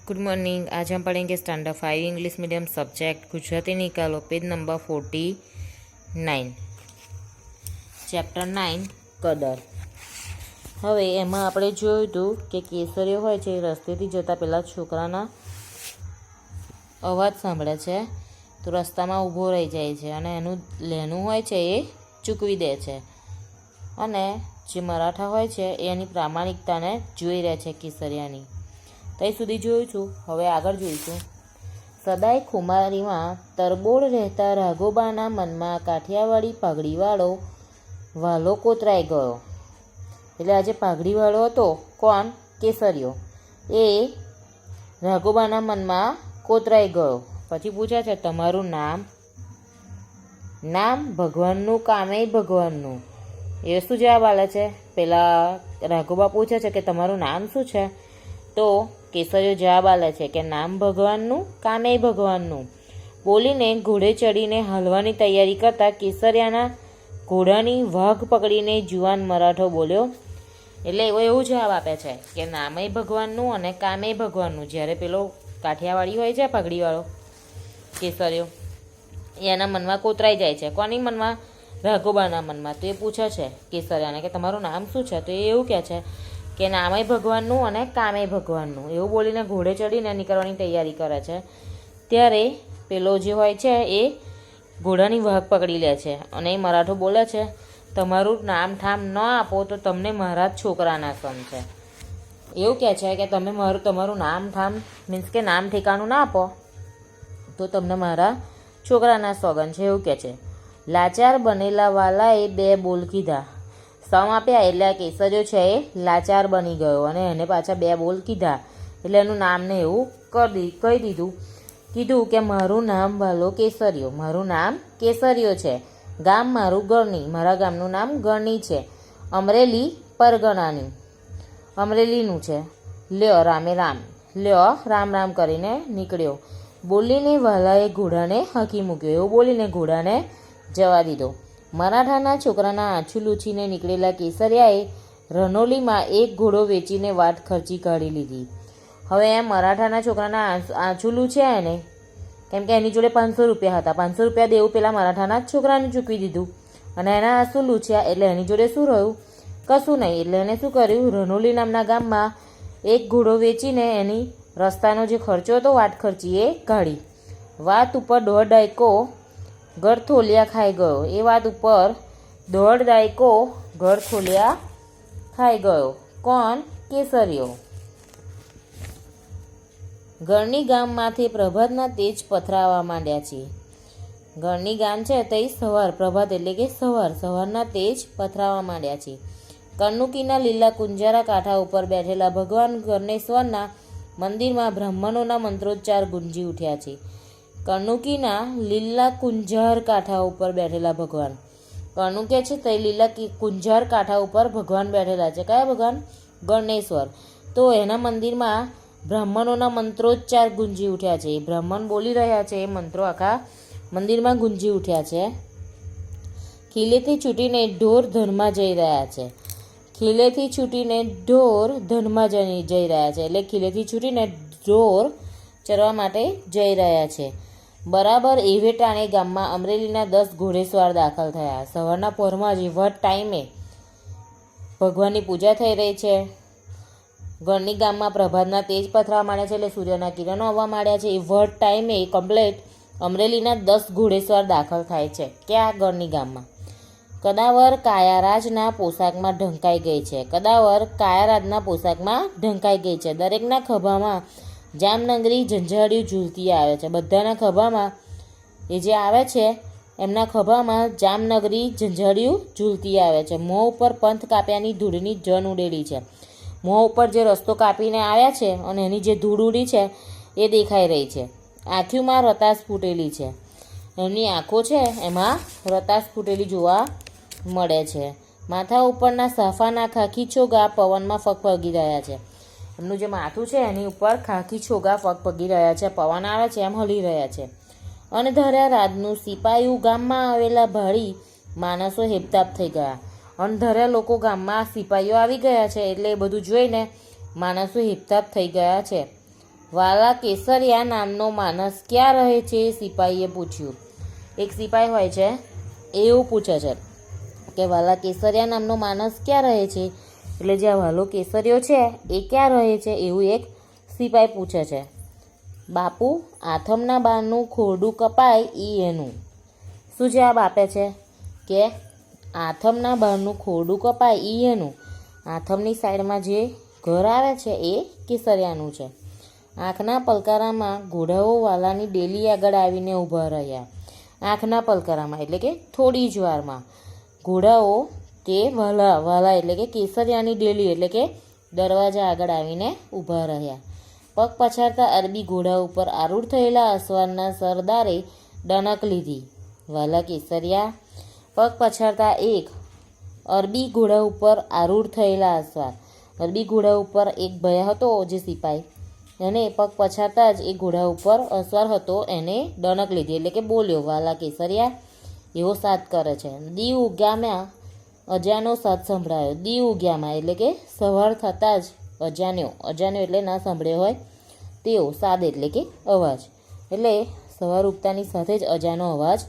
Good morning. आज हम पढ़ेंगे standard 5 English medium subject Gujarati निकालो पेज नंबर 49 चैप्टर 9 कदर। હવે એમાં આપણે જોયું હતું કે કેસરીઓ હોય છે રસ્તેથી જતા પહેલાં છોકરાના અવાજ સાંભળે છે તો રસ્તામાં ઊભો રહી જાય છે અને એનું લેનું હોય છે એ ચૂકવી દે છે અને જે મરાઠા હોય છે એ એની પ્રામાણિકતાને જોઈ રહે છે કેસરિયાની। ત્યાં સુધી જોયું છું। હવે આગળ જોઈશું। સદાય ખુમારીમાં તરબોળ રહેતા રાઘોબાના મનમાં કાઠિયાવાડી પાઘડીવાળો વાલો કોતરાઈ ગયો। એટલે આજે પાઘડીવાળો હતો કોણ? કેસરીયો। એ રાઘોબાના મનમાં કોતરાઈ ગયો। પછી પૂછે છે તમારું નામ? નામ ભગવાનનું, કામે ભગવાનનું। એ શું જવાબ આલે છે? પેલા રાઘોબા પૂછે છે કે તમારું નામ શું છે? તો કેસરીયો જવાબ આલે છે કે નામ ભગવાનનું, કામે ભગવાનનું। બોલીને ઘોડે ચડીને હાલવાની તૈયારી કરતા કેસરિયાના ઘોડાની વાઘ પકડીને જુવાન મરાઠો બોલ્યો। એટલે એવું જવાબ આપે છે કે નામે ભગવાનનું અને કામે ભગવાનનું। જ્યારે પેલો કાઠિયાવાડી હોય છે પગડીવાળો કેસરીયો એના મનમાં કોતરાઈ જાય છે। કોની મનમાં? રાઘોબાના મનમાં। તો એ પૂછે છે કેસરિયાને કે તમારું નામ શું છે? તો એ એવું કહે છે કે નામે ભગવાનનું અને કામે ભગવાનનું। એવું બોલીને ઘોડે ચડીને નીકળવાની તૈયારી કરે છે। ત્યારે પેલો જે હોય છે એ ઘોડાની વાઘ પકડી લે છે અને એ મરાઠો બોલે છે તમારું નામ ઠામ ન આપો તો તમને મારા જ છોકરાના સમજે। એવું કહે છે કે તમે તમારું નામ ઠામ મીન્સ કે નામ ઠેકાણું ના આપો તો તમને મારા છોકરાના સોગન છે એવું કહે છે। લાચાર બનેલા વાલાએ બે બોલ કીધા। સમ આપ્યા એટલે આ કેસરીયો છે એ લાચાર બની ગયો અને એને પાછા બે બોલ કીધા એટલે એનું નામને એવું કહી દીધું। કીધું કે મારું નામ વાલો કેસરીયો, મારું નામ કેસરીયો છે। ગામ મારું ગરણી, મારા ગામનું નામ ગરણી છે। અમરેલી પરગણાની, અમરેલીનું છે। લ્યો રામે રામ, લ્યો રામ રામ કરીને નીકળ્યો। બોલીને વાલાએ ઘોડાને હાંકી મૂક્યો। એવું બોલીને ઘોડાને જવા દીધો। મરાઠાના છોકરાના આંછું લૂછીને નીકળેલા કેસરિયાએ રનોલીમાં એક ઘોડો વેચીને વાટ ખર્ચી કાઢી લીધી। હવે એમ મરાઠાના છોકરાના આંછું લૂછ્યા એને કેમ કે એની જોડે 500 રૂપિયા હતા। 500 રૂપિયા દેવું પેલા મરાઠાના છોકરાને ચૂકવી દીધું અને એના આંસુ લૂછ્યા એટલે એની જોડે શું રહ્યું? કશું નહીં। એટલે એને શું કર્યું? રનોલી નામના ગામમાં એક ઘોડો વેચીને એની રસ્તાનો જે ખર્ચો હતો વાટ ખર્ચી એ કાઢી। વાત ઉપર 1.5 દાયકો ઘર થોલિયા ખાઈ ગયો। એ વાત ઉપર 1.5 દાયકો ઘર થોલિયા ખાઈ ગયો। કોણ? કેસરીયો। ગરણી ગામમાંથી પ્રભાતના તેજ પથરાવા માંડ્યા છે। ગરણી ગામ છે તે સવાર, પ્રભાત એટલે કે સવારના તેજ પથરાવા માંડ્યા છે। કરનુકીના લીલા કુંજારા કાંઠા ઉપર બેઠેલા ભગવાન ગણેશ્વરના મંદિરમાં બ્રાહ્મણોના મંત્રોચ્ચાર ગુંજી ઉઠ્યા છે। કરનુકીના લીલા કુંજાર કાંઠા ઉપર બેઠેલા ભગવાન, કરનુકે છે તે લીલા કુંજાર કાંઠા ઉપર ભગવાન બેઠેલા છે। કયા ભગવાન? ગણેશ્વર। તો એના મંદિરમાં બ્રાહ્મણોના મંત્રોચ્ચાર ગુંજી ઉઠ્યા છે। બ્રાહ્મણ બોલી રહ્યા છે એ મંત્રો આખા મંદિરમાં ગુંજી ઉઠ્યા છે। ખીલેથી છૂટીને ઢોર ધનમાં જઈ રહ્યા છે। ખીલેથી છૂટીને ઢોર ધનમાં જઈ રહ્યા છે એટલે ખીલેથી છૂટીને ઢોર ચરવા માટે જઈ રહ્યા છે। બરાબર એવે ટાણે ગામમાં અમરેલીના 10 ઘોડેસવાર દાખલ થયા। સવારના પહોરમાં જ વટ ટાઈમે ભગવાનની પૂજા થઈ રહી છે। ગરણી ગામમાં પ્રભાતના તેજ પથરાવા માંડ્યા છે એટલે સૂર્યના કિરણો આવવા માંડ્યા છે। એ વટ ટાઈમે કમ્પ્લેટ અમરેલીના 10 ઘોડેસવાર દાખલ થાય છે। ક્યાં? ગરણી ગામમાં। કદાવર કાયારાજના પોશાકમાં ઢંકાઈ ગઈ છે। કદાવર કાયારાજના પોશાકમાં ઢંકાઈ ગઈ છે। દરેકના ખભામાં જામનગરી ઝંઝાળિયું ઝૂલતી આવે છે। બધાના ખભામાં એ જે આવે છે એમના ખભામાં જામનગરી ઝંઝાળિયું ઝૂલતી આવે છે। મોં ઉપર પંથ કાપ્યાની ધૂળની જન ઉડેલી છે। મોં ઉપર જે રસ્તો કાપીને આવ્યા છે અને એની જે ધૂળ ઉડી છે એ દેખાઈ રહી છે। આંખીમાં રતાશ ફૂટેલી છે। એમની આંખો છે એમાં રતાશ ફૂટેલી જોવા મળે છે। માથા ઉપરના સાફાના ખાખી છોગા પવનમાં ફગફગી રહ્યા છે। એમનું જે માથું છે એની ઉપર ખાખી છોગા ફગફગી રહ્યા છે, પવન આવે છે એમ હલી રહ્યા છે। અણધાર્યા રાતનું સિપાયું ગામમાં આવેલા ભાડી માણસો હેબતાબ થઈ ગયા। અણધાર્યા લોકો ગામમાં સિપાહીઓ આવી ગયા છે એટલે એ બધું જોઈને માણસો હિપતાપ થઈ ગયા છે। વાલા કેસરિયા નામનો માણસ ક્યાં રહે છે? સિપાહીએ પૂછ્યું. એક સિપાહી હોય છે એવું પૂછે છે કે વાલા કેસરિયા નામનો માણસ ક્યાં રહે છે? એટલે જે વાલો કેસરિયો છે એ ક્યાં રહે છે એવું એક સિપાહી પૂછે છે. બાપુ, આથમના બારનું ખોરડું કપાય એનું. શું જવાબ આપે છે કે આથમના બહારનું ખોરડું કપાય એનું. આથમની સાઈડમાં જે ઘર આવે છે એ કેસરિયાનું છે. આંખના પલકારામાં ઘોડાઓ વાલાની ડેલી આગળ આવીને ઊભા રહ્યા. આંખના પલકારામાં એટલે કે થોડી જ વારમાં ઘોડાઓ તે વાલા એટલે કે કેસરિયાની ડેલી એટલે કે દરવાજા આગળ આવીને ઊભા રહ્યા. પગ પછાડતા અરબી ઘોડા ઉપર આરૂઢ થયેલા અસવારના સરદારે ડણક લીધી. વાલા કેસરિયા. પગ પછાડતા એક અરબી ઘોડા ઉપર આરૂઢ થયેલા અસવાર. અરબી ઘોડા ઉપર એક ભયા હતો જે સિપાઈ, એને પગ પછાડતા જ એ ઘોડા ઉપર અસવાર હતો એને ડણક લીધી એટલે કે બોલ્યો વાલા કેસરિયા એવો સાદ કરે છે. દી ઉગ્યામાં અજાનો સાદ સંભળાયો. દી ઉગ્યામાં એટલે કે સવાર થતાં જ અજાન્યો એટલે ના સાંભળ્યો હોય તેવો, સાદ એટલે કે અવાજ, એટલે સવાર ઉગતાની સાથે જ અજાનો અવાજ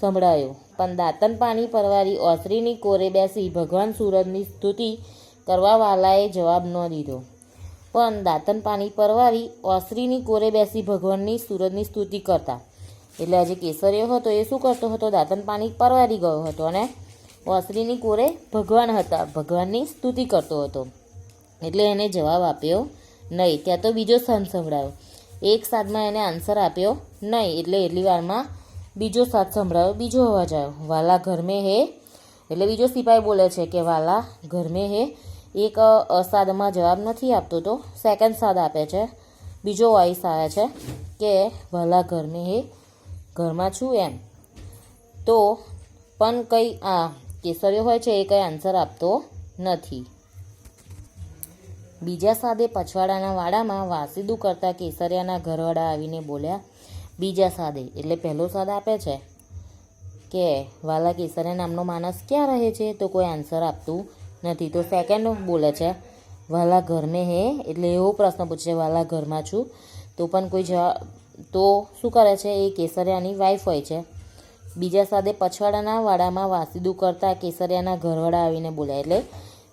સંભળાયો. પણ દાંતન પાણી પરવારી ઓસરીની કોરે બેસી ભગવાન સૂરજની સ્તુતિ કરવા વાલાએ જવાબ ન દીધો. પણ દાંતન પાણી પરવારી ઓસરીની કોરે બેસી ભગવાનની સૂરજની સ્તુતિ કરતા એટલે આજે કેસરીયો હતો એ શું કરતો હતો? દાંતન પાણી પરવારી ગયો હતો અને ઓસરીની કોરે ભગવાન હતા, ભગવાનની સ્તુતિ કરતો હતો એટલે એને જવાબ આપ્યો નહીં. ત્યાં તો બીજો સાદ સંભળાયો. એક સાદમાં એને આન્સર આપ્યો નહીં એટલે એટલી વારમાં બીજો સાદ સંભળાયો, બીજો અવાજ આવ્યો. વાલા ઘર મેં હે એટલે બીજો સિપાહી બોલે છે કે વાલા ઘર મેં હે. એક અસાદમાં જવાબ નથી આપતો તો સેકન્ડ સાદ આપે છે. બીજો વોઇસ આવે છે કે વાલા ઘર મેં હે, ઘરમાં છું એમ. તો પણ કંઈ કેસરીયો હોય છે એ કંઈ આન્સર આપતો નથી. બીજા સાદે પછવાડાના વાડામાં વાસીદું કરતા કેસરિયાના ઘરવાળા આવીને બોલ્યા. બીજા સાદે એટલે પહેલો સાદ આપે છે કે વાલા કેસરિયા નામનો માણસ ક્યાં રહે છે? તો કોઈ આન્સર આપતું નથી. તો સેકન્ડ બોલે છે વાલા ઘર મેં હે એટલે એવો પ્રશ્ન પૂછે વાલા ઘરમાં છું, તો પણ કોઈ જવાબ તો શું કરે છે? એ કેસરિયાની વાઈફ હોય છે. બીજા સાદે પછવાડાના વાડામાં વાસીદું કરતા કેસરિયાના ઘરવાળા આવીને બોલ્યા એટલે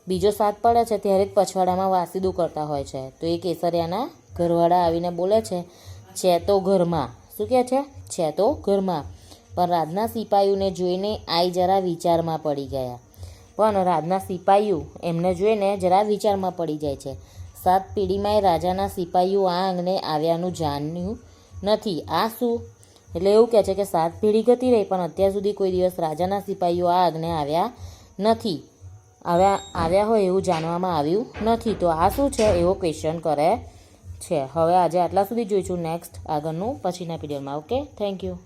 બીજો સાદ પડે છે ત્યારે જ પછવાડામાં વાસીદું કરતા હોય છે. તો એ કેસરિયાના ઘરવાળા આવીને બોલે છે તો ઘરમાં. શું કહે છે તો ઘરમાં. પણ રાજના સિપાહીઓને જોઈને આઈ જરા વિચારમાં પડી ગયા. પણ રાજના સિપાહીઓ એમને જોઈને જરા વિચારમાં પડી જાય છે. 7 પેઢીમાંય રાજાના સિપાહીઓ આ આંગણે આવ્યાનું જાણ્યું નથી. આ શું? એટલે એવું કહે છે કે 7 પેઢી ગતી રહી પણ અત્યાર સુધી કોઈ દિવસ રાજાના સિપાહીઓ આ આંગણે આવ્યા નથી, આવ્યા હોય એવું જાણવામાં આવ્યું નથી. તો આ શું છે એવો ક્વેશ્ચન કરે છે. હવે આજે આટલા સુધી જોઈશું. નેક્સ્ટ આગળનું પછીના પીરિયડમાં. Okay, thank you.